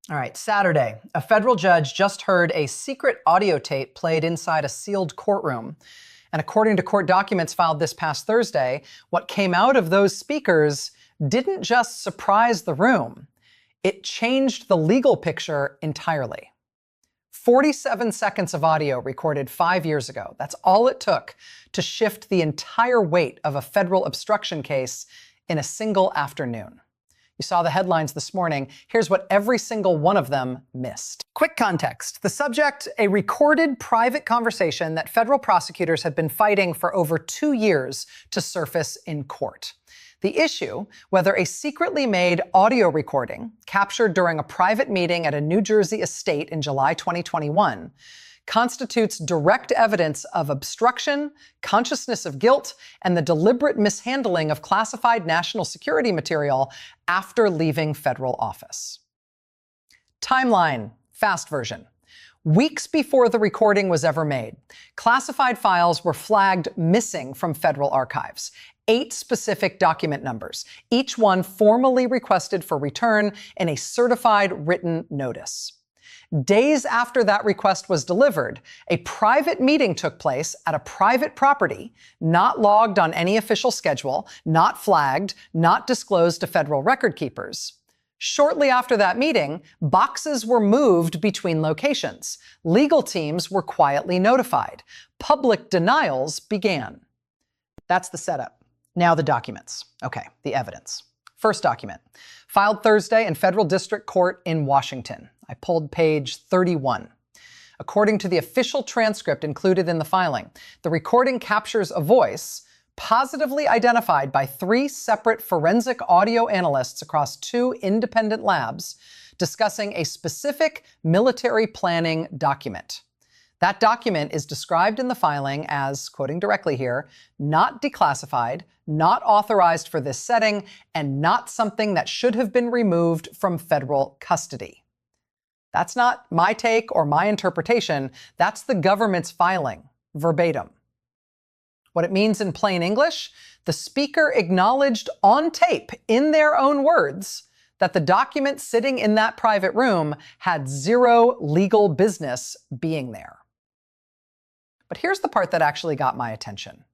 All right, Saturday, a federal judge just heard a secret audio tape played inside a sealed courtroom. And according to court documents filed this past Thursday, what came out of those speakers didn't just surprise the room, it changed the legal picture entirely. 47 seconds of audio recorded 5 years ago. That's all it took to shift the entire weight of a federal obstruction case in a single afternoon. You saw the headlines this morning. Here's what every single one of them missed. Quick context. The subject, a recorded private conversation that federal prosecutors had been fighting for over 2 years to surface in court. The issue, whether a secretly made audio recording captured during a private meeting at a New Jersey estate in July 2021 constitutes direct evidence of obstruction, consciousness of guilt, and the deliberate mishandling of classified national security material after leaving federal office. Timeline, fast version. Weeks before the recording was ever made, classified files were flagged missing from federal archives. 8 specific document numbers, each one formally requested for return in a certified written notice. Days after that request was delivered, a private meeting took place at a private property, not logged on any official schedule, not flagged, not disclosed to federal record keepers. Shortly after that meeting, boxes were moved between locations. Legal teams were quietly notified. Public denials began. That's the setup. Now the documents. Okay, the evidence. First document, filed Thursday in Federal District Court in Washington. I pulled page 31. According to the official transcript included in the filing, the recording captures a voice positively identified by 3 separate forensic audio analysts across 2 independent labs discussing a specific military planning document. That document is described in the filing as, quoting directly here, not declassified, not authorized for this setting, and not something that should have been removed from federal custody. That's not my take or my interpretation. That's the government's filing, verbatim. What it means in plain English, the speaker acknowledged on tape, in their own words, that the document sitting in that private room had 0 legal business being there. But here's the part that actually got my attention.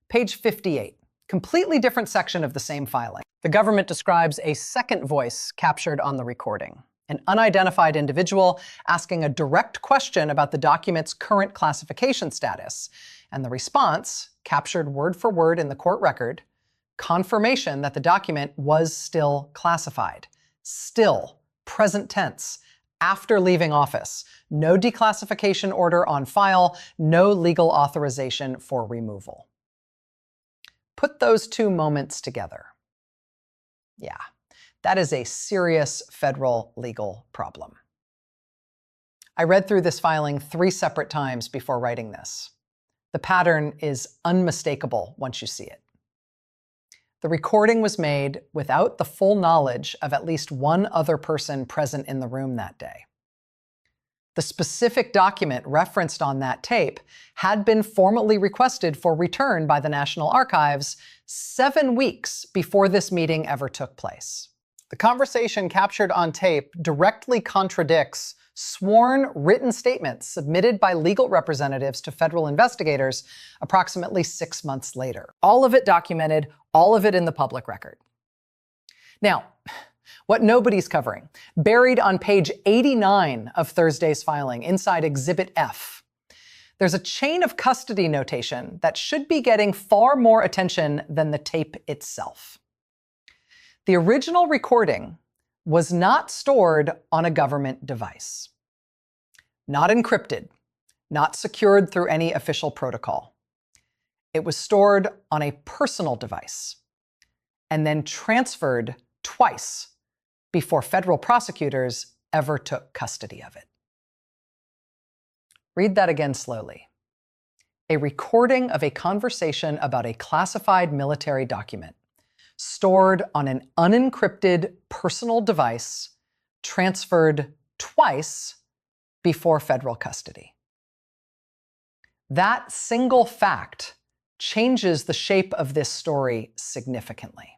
Page 58, completely different section of the same filing. The government describes a second voice captured on the recording, an unidentified individual asking a direct question about the document's current classification status, and the response, captured word for word in the court record, confirmation that the document was still classified. Still, present tense, after leaving office. No declassification order on file, no legal authorization for removal. Put those 2 moments together. Yeah, that is a serious federal legal problem. I read through this filing 3 separate times before writing this. The pattern is unmistakable once you see it. The recording was made without the full knowledge of at least one other person present in the room that day. The specific document referenced on that tape had been formally requested for return by the National Archives 7 weeks before this meeting ever took place. The conversation captured on tape directly contradicts sworn written statements submitted by legal representatives to federal investigators approximately 6 months later. All of it documented, all of it in the public record. Now, what nobody's covering, buried on page 89 of Thursday's filing, inside Exhibit F, there's a chain of custody notation that should be getting far more attention than the tape itself. The original recording was not stored on a government device, not encrypted, not secured through any official protocol. It was stored on a personal device and then transferred twice before federal prosecutors ever took custody of it. Read that again slowly. A recording of a conversation about a classified military document stored on an unencrypted personal device, transferred twice before federal custody. That single fact changes the shape of this story significantly.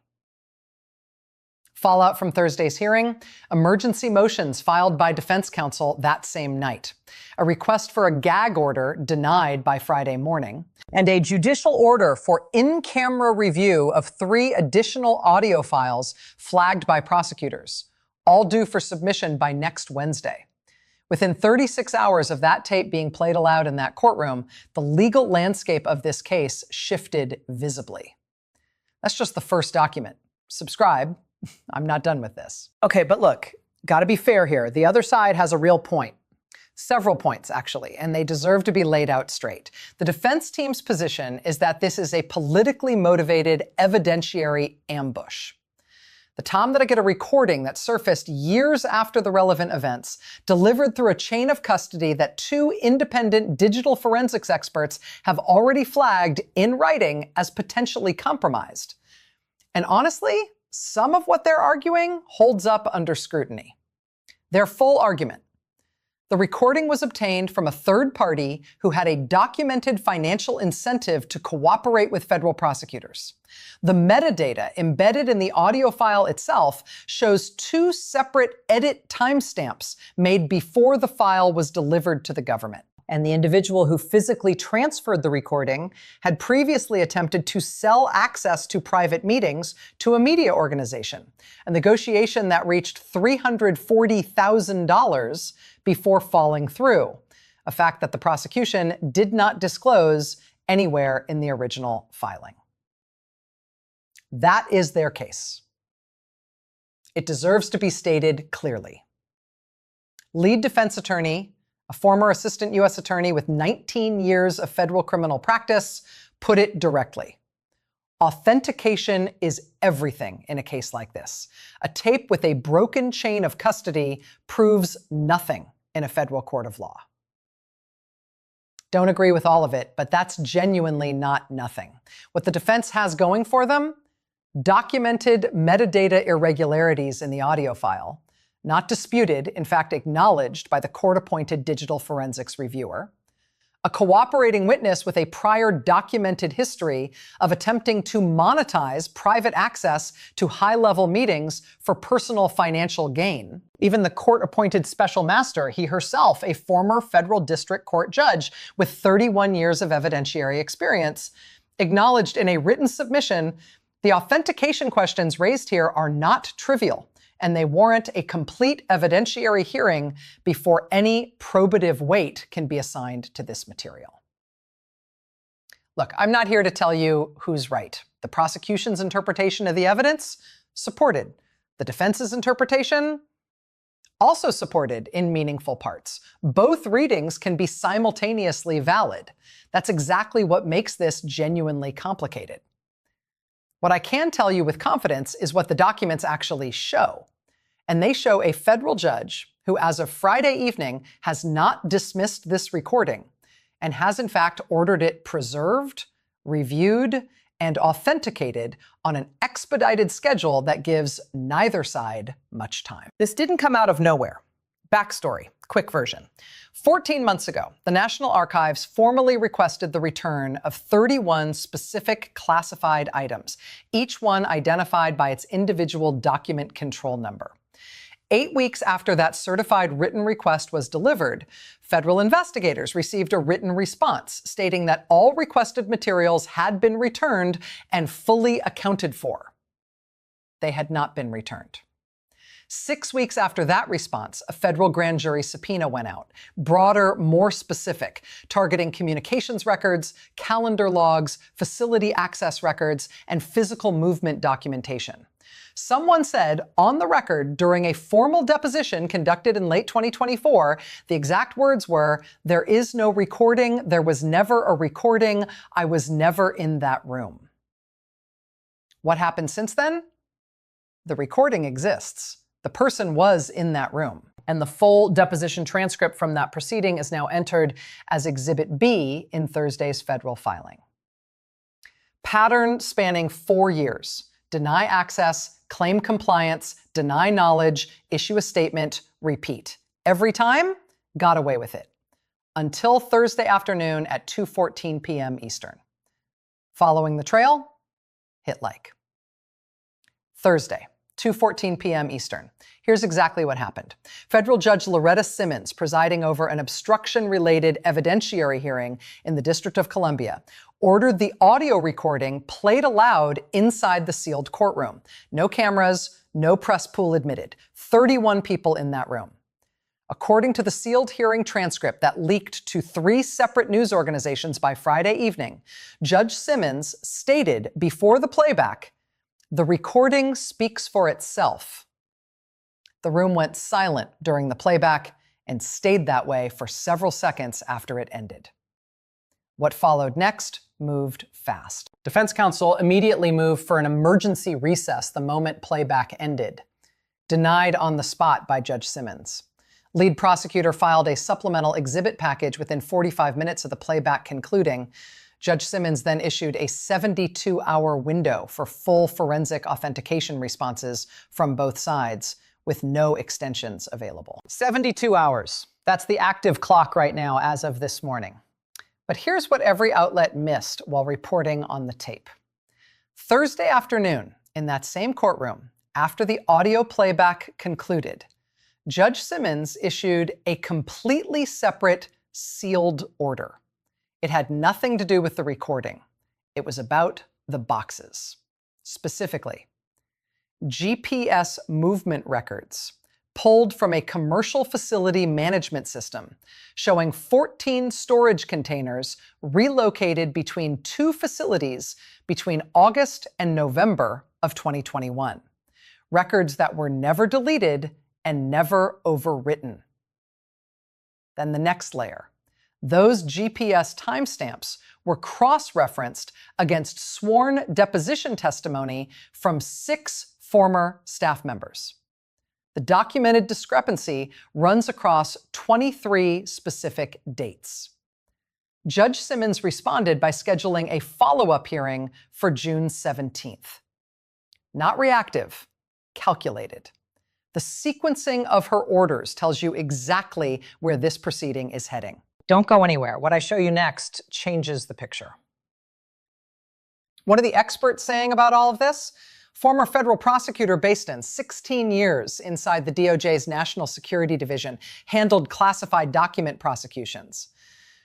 Fallout from Thursday's hearing: emergency motions filed by defense counsel that same night. A request for a gag order denied by Friday morning. And a judicial order for in-camera review of 3 additional audio files flagged by prosecutors, all due for submission by next Wednesday. Within 36 hours of that tape being played aloud in that courtroom, the legal landscape of this case shifted visibly. That's just the first document. Subscribe. I'm not done with this. Okay, but look, gotta be fair here. The other side has a real point. Several points, actually, and they deserve to be laid out straight. The defense team's position is that this is a politically motivated evidentiary ambush. The time that I get a recording that surfaced years after the relevant events, delivered through a chain of custody that 2 independent digital forensics experts have already flagged in writing as potentially compromised. And honestly, some of what they're arguing holds up under scrutiny. Their full argument: the recording was obtained from a third party who had a documented financial incentive to cooperate with federal prosecutors. The metadata embedded in the audio file itself shows 2 separate edit timestamps made before the file was delivered to the government. And the individual who physically transferred the recording had previously attempted to sell access to private meetings to a media organization, a negotiation that reached $340,000 before falling through, a fact that the prosecution did not disclose anywhere in the original filing. That is their case. It deserves to be stated clearly. Lead defense attorney, a former assistant U.S. attorney with 19 years of federal criminal practice, put it directly. Authentication is everything in a case like this. A tape with a broken chain of custody proves nothing in a federal court of law. Don't agree with all of it, but that's genuinely not nothing. What the defense has going for them: documented metadata irregularities in the audio file, not disputed, in fact acknowledged by the court-appointed digital forensics reviewer; a cooperating witness with a prior documented history of attempting to monetize private access to high-level meetings for personal financial gain. Even the court-appointed special master, he herself a former federal district court judge with 31 years of evidentiary experience, acknowledged in a written submission the authentication questions raised here are not trivial, and they warrant a complete evidentiary hearing before any probative weight can be assigned to this material. Look, I'm not here to tell you who's right. The prosecution's interpretation of the evidence? Supported. The defense's interpretation? Also supported in meaningful parts. Both readings can be simultaneously valid. That's exactly what makes this genuinely complicated. What I can tell you with confidence is what the documents actually show. And they show a federal judge who, as of Friday evening, has not dismissed this recording and has in fact ordered it preserved, reviewed, and authenticated on an expedited schedule that gives neither side much time. This didn't come out of nowhere. Backstory, quick version. 14 months ago, the National Archives formally requested the return of 31 specific classified items, each one identified by its individual document control number. 8 weeks after that certified written request was delivered, federal investigators received a written response stating that all requested materials had been returned and fully accounted for. They had not been returned. 6 weeks after that response, a federal grand jury subpoena went out, broader, more specific, targeting communications records, calendar logs, facility access records, and physical movement documentation. Someone said on the record during a formal deposition conducted in late 2024, the exact words were, "There is no recording, there was never a recording, I was never in that room." What happened since then? The recording exists. The person was in that room. And the full deposition transcript from that proceeding is now entered as Exhibit B in Thursday's federal filing. Pattern spanning 4 years. Deny access, claim compliance, deny knowledge, issue a statement, repeat. Every time, got away with it. Until Thursday afternoon at 2:14 p.m. Eastern. Following the trail, hit like. Thursday, 2:14 p.m. Eastern. Here's exactly what happened. Federal Judge Judge Simmons, presiding over an obstruction-related evidentiary hearing in the District of Columbia, ordered the audio recording played aloud inside the sealed courtroom. No cameras, no press pool admitted. 31 people in that room. According to the sealed hearing transcript that leaked to 3 separate news organizations by Friday evening, Judge Simmons stated before the playback, "The recording speaks for itself." The room went silent during the playback and stayed that way for several seconds after it ended. What followed next moved fast. Defense counsel immediately moved for an emergency recess the moment playback ended, denied on the spot by Judge Simmons. Lead prosecutor filed a supplemental exhibit package within 45 minutes of the playback concluding. Judge Simmons then issued a 72-hour window for full forensic authentication responses from both sides, with no extensions available. 72 hours. That's the active clock right now as of this morning. But here's what every outlet missed while reporting on the tape. Thursday afternoon, in that same courtroom, after the audio playback concluded, Judge Simmons issued a completely separate sealed order. It had nothing to do with the recording. It was about the boxes. Specifically, GPS movement records pulled from a commercial facility management system showing 14 storage containers relocated between 2 facilities between August and November of 2021. Records that were never deleted and never overwritten. Then the next layer. Those GPS timestamps were cross-referenced against sworn deposition testimony from 6 former staff members. The documented discrepancy runs across 23 specific dates. Judge Simmons responded by scheduling a follow-up hearing for June 17th. Not reactive, calculated. The sequencing of her orders tells you exactly where this proceeding is heading. Don't go anywhere. What I show you next changes the picture. What are the experts saying about all of this? Former federal prosecutor Baston, 16 years inside the DOJ's National Security Division, handled classified document prosecutions.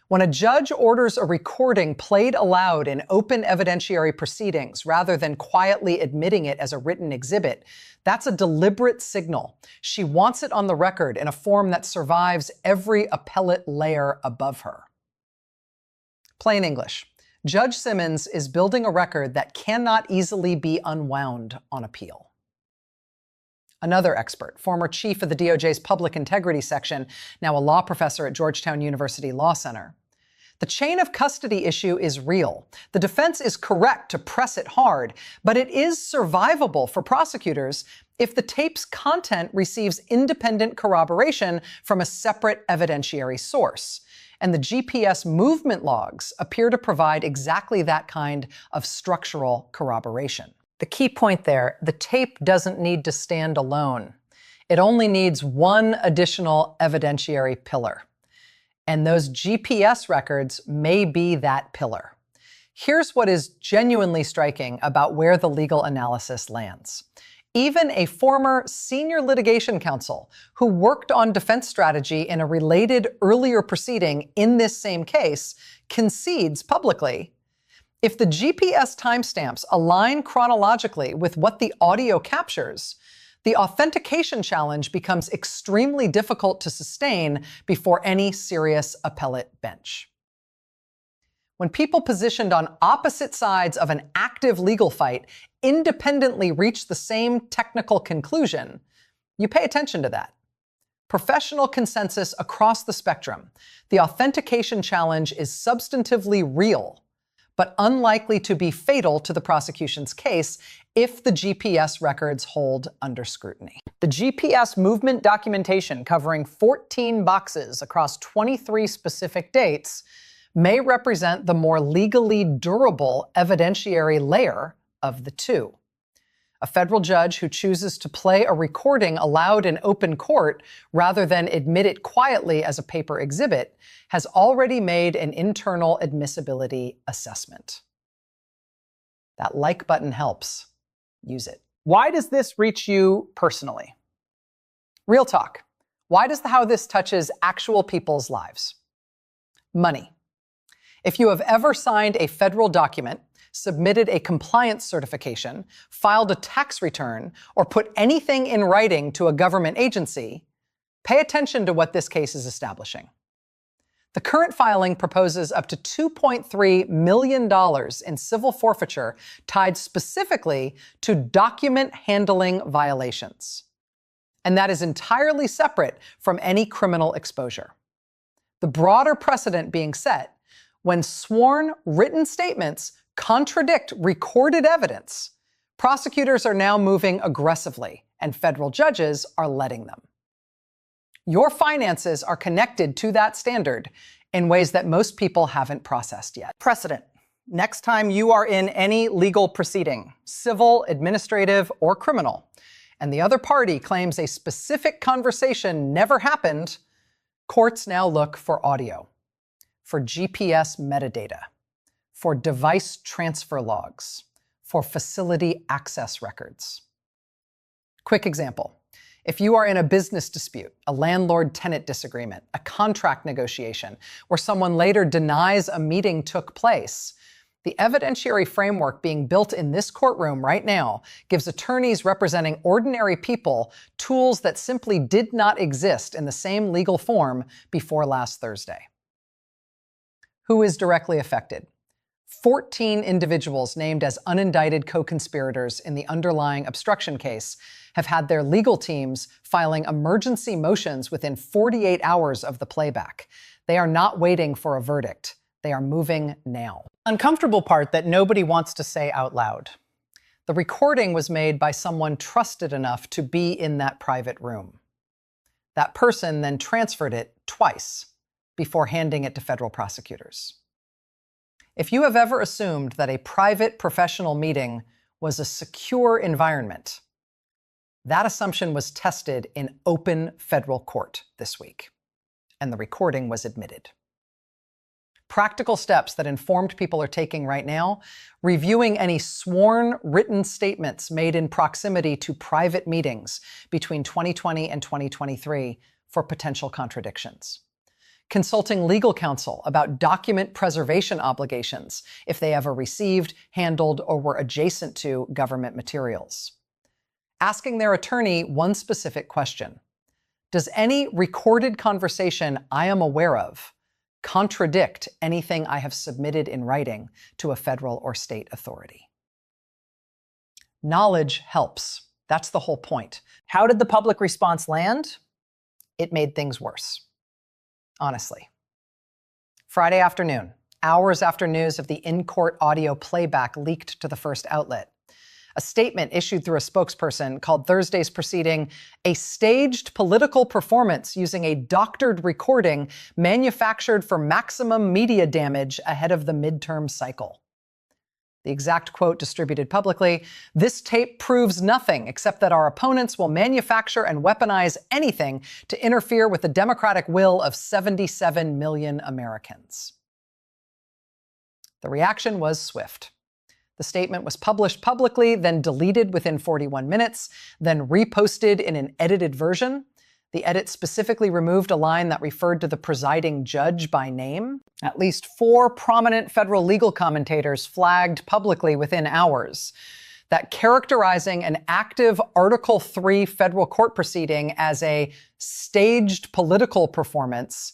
When a judge orders a recording played aloud in open evidentiary proceedings rather than quietly admitting it as a written exhibit, that's a deliberate signal. She wants it on the record in a form that survives every appellate layer above her. Plain English. Judge Simmons is building a record that cannot easily be unwound on appeal. Another expert, former chief of the DOJ's Public Integrity Section, now a law professor at Georgetown University Law Center. The chain of custody issue is real. The defense is correct to press it hard, but it is survivable for prosecutors if the tape's content receives independent corroboration from a separate evidentiary source. And the GPS movement logs appear to provide exactly that kind of structural corroboration. The key point there, the tape doesn't need to stand alone. It only needs one additional evidentiary pillar. And those GPS records may be that pillar. Here's what is genuinely striking about where the legal analysis lands. Even a former senior litigation counsel who worked on defense strategy in a related earlier proceeding in this same case concedes publicly, if the GPS timestamps align chronologically with what the audio captures, the authentication challenge becomes extremely difficult to sustain before any serious appellate bench. When people positioned on opposite sides of an active legal fight independently reach the same technical conclusion, you pay attention to that. Professional consensus across the spectrum. The authentication challenge is substantively real, but unlikely to be fatal to the prosecution's case if the GPS records hold under scrutiny. The GPS movement documentation covering 14 boxes across 23 specific dates may represent the more legally durable evidentiary layer of the two. A federal judge who chooses to play a recording aloud in open court rather than admit it quietly as a paper exhibit has already made an internal admissibility assessment. That like button helps. Use it. Why does this reach you personally? Real talk. Why does how this touches actual people's lives? Money. If you have ever signed a federal document, submitted a compliance certification, filed a tax return, or put anything in writing to a government agency, pay attention to what this case is establishing. The current filing proposes up to $2.3 million in civil forfeiture tied specifically to document handling violations. And that is entirely separate from any criminal exposure. The broader precedent being set, when sworn written statements contradict recorded evidence, prosecutors are now moving aggressively, and federal judges are letting them. Your finances are connected to that standard in ways that most people haven't processed yet. Precedent. Next time you are in any legal proceeding, civil, administrative, or criminal, and the other party claims a specific conversation never happened, courts now look for audio, for GPS metadata, for device transfer logs, for facility access records. Quick example. If you are in a business dispute, a landlord-tenant disagreement, a contract negotiation, where someone later denies a meeting took place, the evidentiary framework being built in this courtroom right now gives attorneys representing ordinary people tools that simply did not exist in the same legal form before last Thursday. Who is directly affected? 14 individuals named as unindicted co-conspirators in the underlying obstruction case have had their legal teams filing emergency motions within 48 hours of the playback. They are not waiting for a verdict. They are moving now. Uncomfortable part that nobody wants to say out loud. The recording was made by someone trusted enough to be in that private room. That person then transferred it twice before handing it to federal prosecutors. If you have ever assumed that a private professional meeting was a secure environment, that assumption was tested in open federal court this week, and the recording was admitted. Practical steps that informed people are taking right now, reviewing any sworn written statements made in proximity to private meetings between 2020 and 2023 for potential contradictions. Consulting legal counsel about document preservation obligations if they ever received, handled, or were adjacent to government materials. Asking their attorney one specific question. Does any recorded conversation I am aware of contradict anything I have submitted in writing to a federal or state authority? Knowledge helps. That's the whole point. How did the public response land? It made things worse. Honestly. Friday afternoon, hours after news of the in-court audio playback leaked to the first outlet, a statement issued through a spokesperson called Thursday's proceeding a staged political performance using a doctored recording manufactured for maximum media damage ahead of the midterm cycle. The exact quote distributed publicly, "This tape proves nothing except that our opponents will manufacture and weaponize anything to interfere with the democratic will of 77 million Americans." The reaction was swift. The statement was published publicly, then deleted within 41 minutes, then reposted in an edited version. The edit specifically removed a line that referred to the presiding judge by name. At least 4 prominent federal legal commentators flagged publicly within hours that characterizing an active Article 3 federal court proceeding as a staged political performance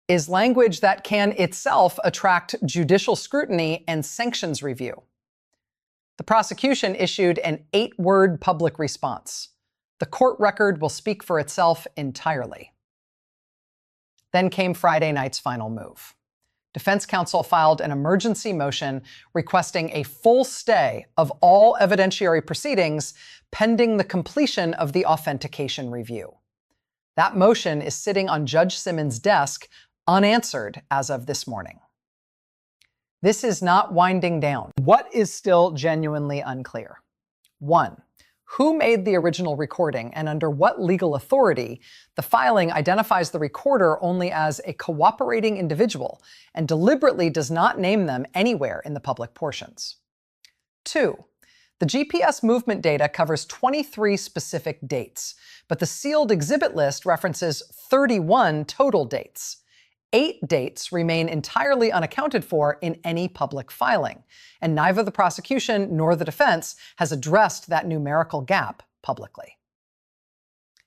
is language that can itself attract judicial scrutiny and sanctions review. The prosecution issued an 8-word public response. The court record will speak for itself entirely. Then came Friday night's final move. Defense counsel filed an emergency motion requesting a full stay of all evidentiary proceedings pending the completion of the authentication review. That motion is sitting on Judge Simmons' desk unanswered as of this morning. This is not winding down. What is still genuinely unclear? 1. Who made the original recording and under what legal authority? The filing identifies the recorder only as a cooperating individual and deliberately does not name them anywhere in the public portions. 2. The GPS movement data covers 23 specific dates, but the sealed exhibit list references 31 total dates. 8 dates remain entirely unaccounted for in any public filing, and neither the prosecution nor the defense has addressed that numerical gap publicly.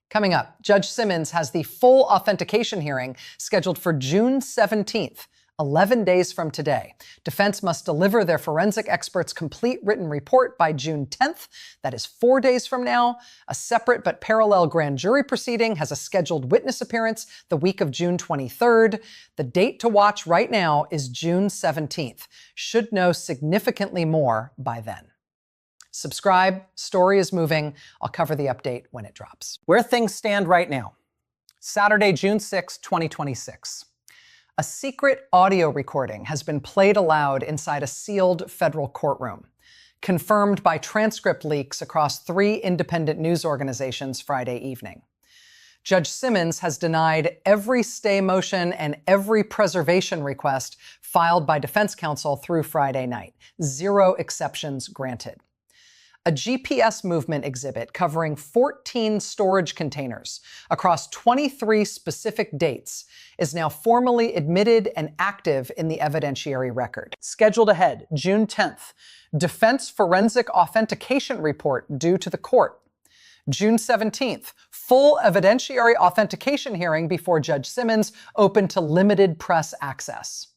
Coming up, Judge Simmons has the full authentication hearing scheduled for June 17th, 11 days from today. Defense must deliver their forensic expert's complete written report by June 10th. That is 4 days from now. A separate but parallel grand jury proceeding has a scheduled witness appearance the week of June 23rd. The date to watch right now is June 17th. Should know significantly more by then. Subscribe. Story is moving. I'll cover the update when it drops. Where things stand right now. Saturday, June 6, 2026. A secret audio recording has been played aloud inside a sealed federal courtroom, confirmed by transcript leaks across 3 independent news organizations Friday evening. Judge Simmons has denied every stay motion and every preservation request filed by defense counsel through Friday night. 0 exceptions granted. A GPS movement exhibit covering 14 storage containers across 23 specific dates is now formally admitted and active in the evidentiary record. Scheduled ahead, June 10th, defense forensic authentication report due to the court. June 17th, full evidentiary authentication hearing before Judge Simmons, open to limited press access.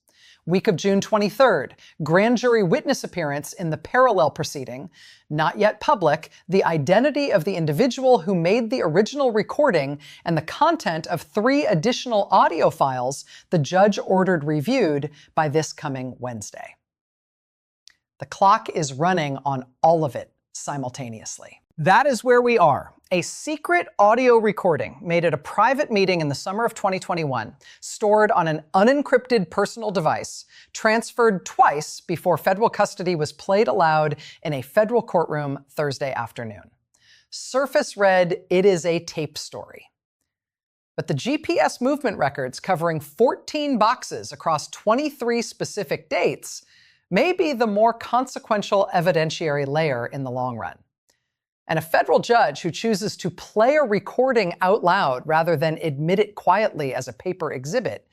Week of June 23rd, grand jury witness appearance in the parallel proceeding, not yet public, the identity of the individual who made the original recording and the content of 3 additional audio files the judge ordered reviewed by this coming Wednesday. The clock is running on all of it simultaneously. That is where we are. A secret audio recording made at a private meeting in the summer of 2021, stored on an unencrypted personal device, transferred twice before federal custody was played aloud in a federal courtroom Thursday afternoon. Surface read, it is a tape story. But the GPS movement records covering 14 boxes across 23 specific dates may be the more consequential evidentiary layer in the long run. And a federal judge who chooses to play a recording out loud rather than admit it quietly as a paper exhibit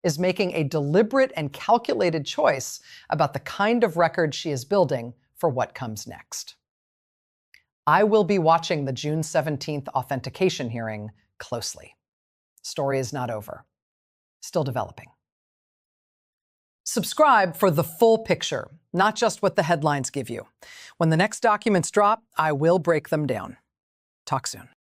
is making a deliberate and calculated choice about the kind of record she is building for what comes next. I will be watching the June 17th authentication hearing closely. Story is not over. Still developing. Subscribe for the full picture, not just what the headlines give you. When the next documents drop, I will break them down. Talk soon.